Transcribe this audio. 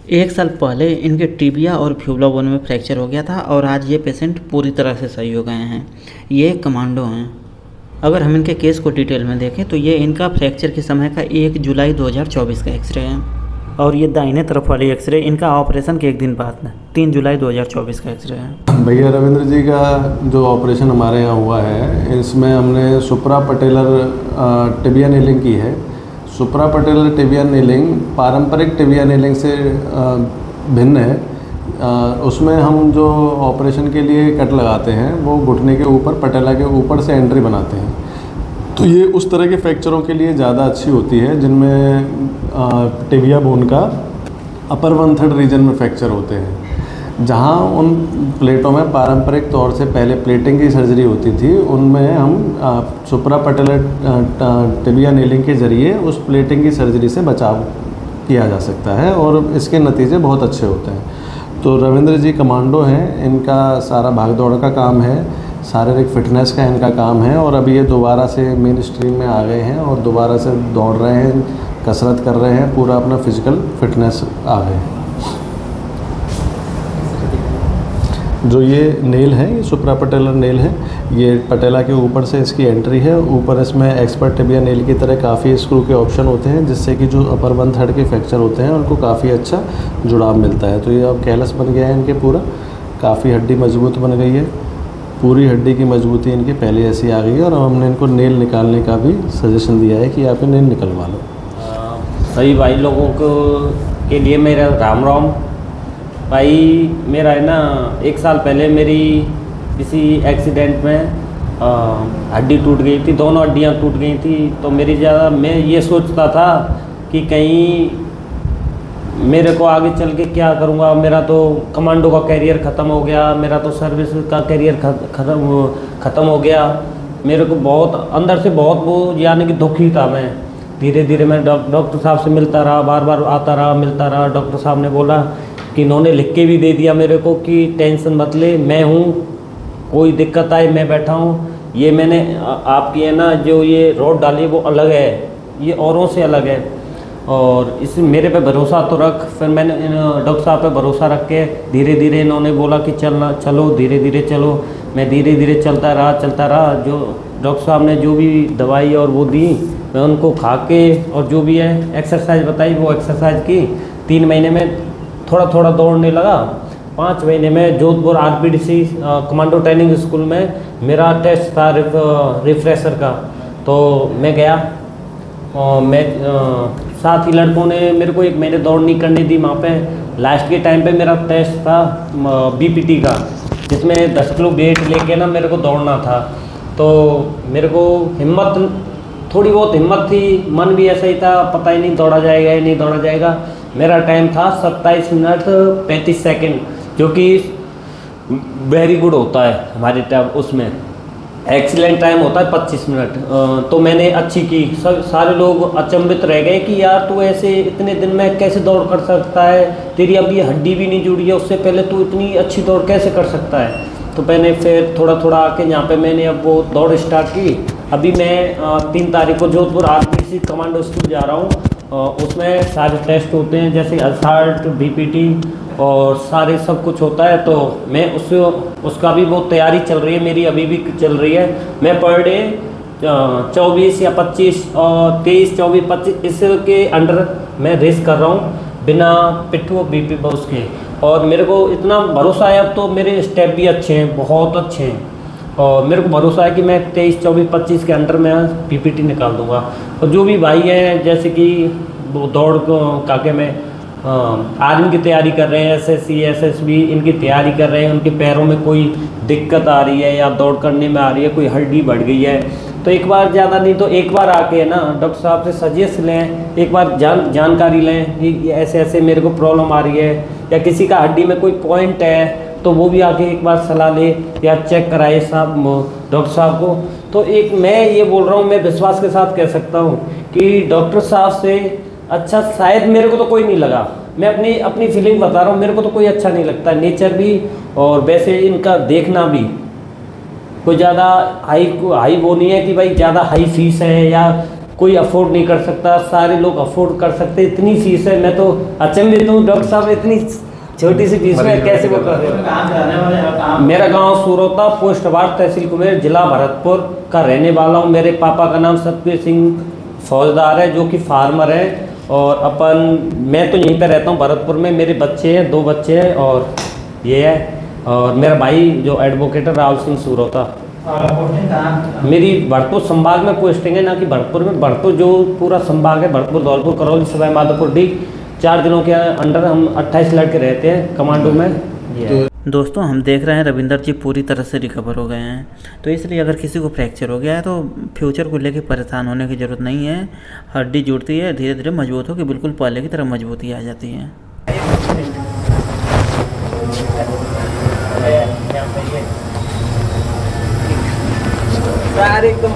1 साल पहले इनके टिबिया और फ्यूबुला बोन में फ्रैक्चर हो गया था और आज ये पेशेंट पूरी तरह से सही हो गए हैं। ये कमांडो हैं। अगर हम इनके केस को डिटेल में देखें तो ये इनका फ्रैक्चर के समय का 1 जुलाई 2024 का एक्सरे है और ये दाहिने तरफ वाली एक्सरे इनका ऑपरेशन के 1 दिन बाद 3 जुलाई 2024 का एक्सरे है। भैया रविंद्र जी का जो ऑपरेशन हमारे यहाँ हुआ है, इसमें हमने सुप्रापटेलर टिबिया नीलिंग की है। सुप्रापटेलर टिबिया नीलिंग पारंपरिक टिबिया नीलिंग से भिन्न है। उसमें हम जो ऑपरेशन के लिए कट लगाते हैं वो घुटने के ऊपर, पटेला के ऊपर से एंट्री बनाते हैं। तो ये उस तरह के फ्रैक्चरों के लिए ज़्यादा अच्छी होती है जिनमें टिबिया बोन का अपर 1/3 रीजन में फ्रैक्चर होते हैं। जहाँ उन प्लेटों में पारंपरिक तौर से पहले प्लेटिंग की सर्जरी होती थी, उनमें हम सुप्रापटेलर टिबिया नीलिंग के ज़रिए उस प्लेटिंग की सर्जरी से बचाव किया जा सकता है और इसके नतीजे बहुत अच्छे होते हैं। तो रविंद्र जी कमांडो हैं, इनका सारा भाग दौड़ का काम है, शारीरिक फिटनेस का इनका काम है और अभी ये दोबारा से मेन स्ट्रीम में आ गए हैं और दोबारा से दौड़ रहे हैं, कसरत कर रहे हैं, पूरा अपना फिजिकल फिटनेस आ गए हैं। जो ये नेल है, ये सुप्रापटेलर नेल है, ये पटेला के ऊपर से इसकी एंट्री है। ऊपर इसमें एक्सपर्ट टिबिया नेल की तरह काफ़ी स्क्रू के ऑप्शन होते हैं जिससे कि जो अपर 1/3 के फ्रैक्चर होते हैं उनको काफ़ी अच्छा जुड़ाव मिलता है। तो ये अब कैलस बन गया है इनके पूरा, काफ़ी हड्डी मजबूत बन गई है, पूरी हड्डी की मजबूती इनकी पहले ऐसी आ गई है। और हमने इनको नेल निकालने का भी सजेशन दिया है कि आप नेल निकलवा लो। सभी भाई लोगों को के लिए मेरा राम राम। भाई मेरा है ना 1 साल पहले मेरी किसी एक्सीडेंट में हड्डी टूट गई थी, दोनों हड्डियां टूट गई थी। तो मैं ये सोचता था कि कहीं मेरे को आगे चल के क्या करूँगा, मेरा तो कमांडो का करियर ख़त्म हो गया, मेरा तो सर्विस का करियर ख़त्म हो गया। मेरे को बहुत अंदर से बहुत वो यानी कि दुखी था मैं। धीरे धीरे मैं डॉक्टर साहब से मिलता रहा, बार बार आता रहा, मिलता रहा। डॉक्टर साहब ने बोला कि इन्होंने लिख के भी दे दिया मेरे को कि टेंशन मत ले, मैं हूँ, कोई दिक्कत आए मैं बैठा हूँ। ये मैंने आपकी है ना जो ये रोड डाली वो अलग है, ये औरों से अलग है और इस मेरे पे भरोसा तो रख। फिर मैंने डॉक्टर साहब पे भरोसा रख के धीरे धीरे इन्होंने बोला कि चलो धीरे धीरे चलो। मैं धीरे धीरे चलता रहा। जो डॉक्टर साहब ने जो भी दवाई और वो दी मैं उनको खा के और जो भी है एक्सरसाइज बताई वो एक्सरसाइज की। 3 महीने में थोड़ा थोड़ा दौड़ने लगा। 5 महीने में Jodhpur RPDC commando training school में मेरा टेस्ट था रिफ्रेशर का, तो मैं गया और मैं साथ ही लड़कों ने मेरे को 1 महीने दौड़ नहीं करने दी वहाँ पे। लास्ट के टाइम पे मेरा टेस्ट था BPT का, जिसमें 10 किलो वेट लेके ना मेरे को दौड़ना था। तो मेरे को थोड़ी बहुत हिम्मत थी, मन भी ऐसा ही था, पता ही नहीं दौड़ा जाएगा या नहीं दौड़ा जाएगा। मेरा टाइम था 27 मिनट 35 सेकेंड, जो कि वेरी गुड होता है हमारे टाइम। उसमें एक्सीलेंट टाइम होता है 25 मिनट। तो मैंने अच्छी की। सारे लोग अचंभित रह गए कि यार तू ऐसे इतने दिन में कैसे दौड़ कर सकता है, तेरी अभी हड्डी भी नहीं जुड़ी है, उससे पहले तू इतनी अच्छी दौड़ कैसे कर सकता है। तो मैंने फिर थोड़ा थोड़ा आके यहाँ पे मैंने अब वो दौड़ स्टार्ट की। अभी मैं 3 तारीख को जोधपुर RPDC कमांडो स्कूल जा रहा हूँ। उसमें सारे टेस्ट होते हैं जैसे असॉल्ट, BPT और सारे सब कुछ होता है। तो मैं उसका भी बहुत तैयारी चल रही है मेरी, अभी भी चल रही है। मैं पर डे 24 या 25 और 23, 24, 25 इसके अंडर मैं रेस कर रहा हूँ बिना पिट्ठू BP बॉस के। और मेरे को इतना भरोसा है अब तो मेरे स्टेप भी अच्छे हैं, बहुत अच्छे हैं। और मेरे को भरोसा है कि मैं 23, 24, 25 के अंडर में PPT निकाल दूंगा। और जो भी भाई हैं जैसे कि वो दौड़ काके में आर्मी की तैयारी कर रहे हैं, SSC, SSB इनकी तैयारी कर रहे हैं, उनके पैरों में कोई दिक्कत आ रही है या दौड़ करने में आ रही है, कोई हड्डी बढ़ गई है, तो एक बार ज़्यादा नहीं तो एक बार आके ना डॉक्टर साहब से सजेस्ट लें, एक बार जानकारी लें कि ऐसे ऐसे मेरे को प्रॉब्लम आ रही है, या किसी का हड्डी में कोई पॉइंट है तो वो भी आके एक बार सलाह ले या चेक कराए साहब डॉक्टर साहब को। तो एक मैं ये बोल रहा हूँ, मैं विश्वास के साथ कह सकता हूँ कि डॉक्टर साहब से अच्छा शायद मेरे को तो कोई नहीं लगा। मैं अपनी फीलिंग बता रहा हूँ, मेरे को तो कोई अच्छा नहीं लगता। नेचर भी और वैसे इनका देखना भी कोई ज़्यादा हाई वो नहीं है कि भाई ज़्यादा हाई फीस है या कोई अफोर्ड नहीं कर सकता, सारे लोग अफोर्ड कर सकते, इतनी फीस है। मैं तो अचंभित हूँ डॉक्टर साहब, इतनी छोटी सी फीस में कैसे वो कर रहे हो। मेरा गांव सूरोता, पोस्ट वार्ड, तहसील कुमेर, जिला भरतपुर का रहने वाला हूँ। मेरे पापा का नाम सतबीर सिंह फौजदार है, जो कि फार्मर है। और मैं तो यहीं पे रहता हूँ भरतपुर में। मेरे बच्चे हैं, 2 बच्चे हैं और ये है। और मेरा भाई जो एडवोकेट है राहुल सिंह सूरोता। मेरी भरतपुर संभाग में पोस्टिंग है, ना कि भरतपुर में। भरतपुर जो पूरा संभाग है, भरतपुर, धौलपुर, करौली, सवाई माधोपुर, डीग, 4 दिनों के अंडर हम 28 लड़के रहते हैं कमांडो में। ये दोस्तों हम देख रहे हैं रविंदर जी पूरी तरह से रिकवर हो गए हैं। तो इसलिए अगर किसी को फ्रैक्चर हो गया है तो फ्यूचर को लेकर परेशान होने की ज़रूरत नहीं है। हड्डी जुड़ती है, धीरे धीरे मजबूत होकर बिल्कुल पहले की तरह मजबूती आ जाती है। सारे एकदम